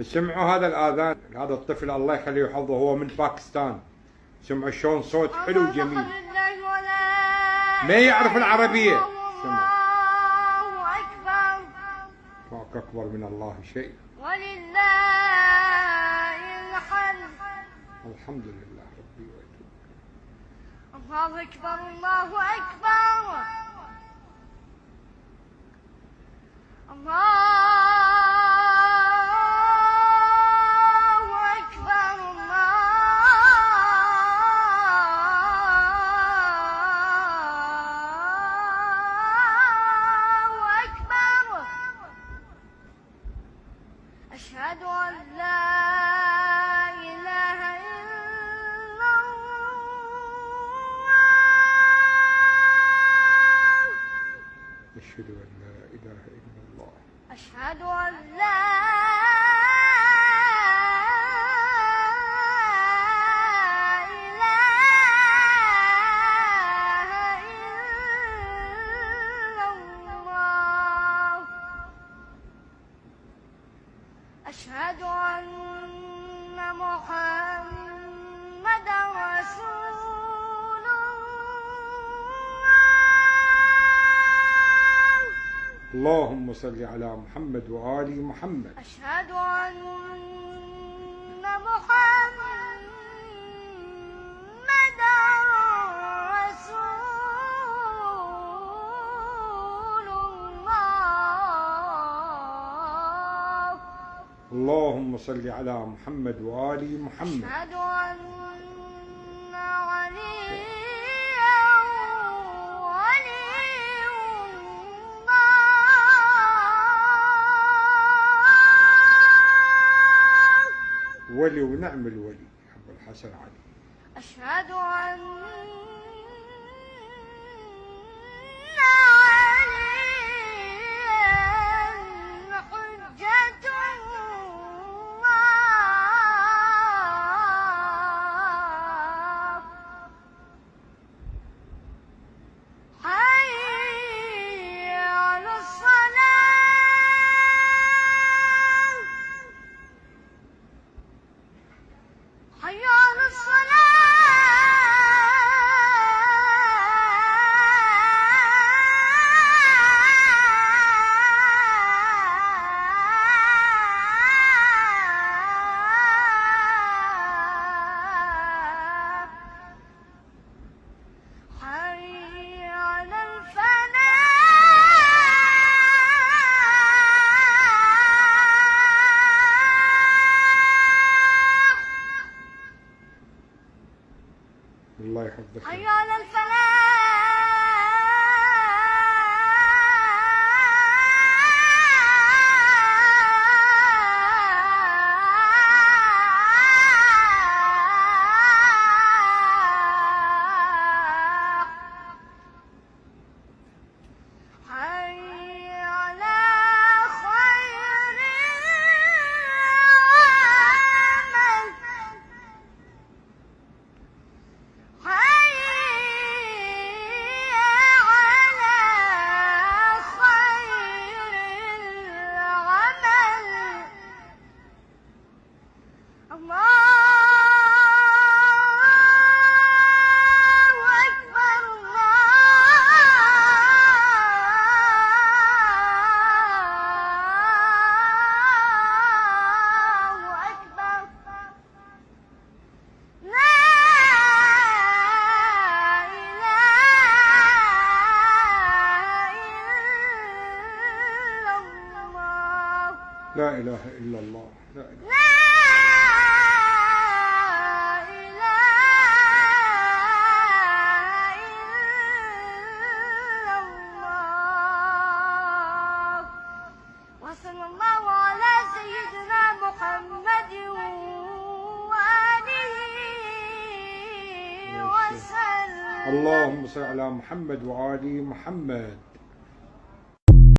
سمعوا هذا الآذان، هذا الطفل الله يخليه ويحفظه هو من باكستان، سمعوا شلون صوت حلو جميل، ما يعرف العربية، سمعوا الله أكبر، ماك أكبر من الله شيء، ولله الحمد، الحمد لله ربي وأتوب. الله أكبر الله أكبر، الله أشهد أن لا إله إلا الله، أشهد أن لا إله إلا الله، أشهد أن لا أشهد أن محمدًا رسول الله. اللهم صل على محمد وآل محمد. أشهد أن محمدًا اللهم صل على محمد وآل محمد. أشهد أن عليا ولي الله. ولي ونعم الولي أبو الحسن علي. أشهد أن حي على الصلاة، حي على الله يحفظك. حي على الفلاح، حي على خير العمل، حي على خير العمل. الله أكبر، الله أكبر، لا لا إله إلا الله. لا إله. لا إله إلا الله، وصلى الله على سيدنا محمد وآله وسلم. اللهم صل على محمد وآل محمد.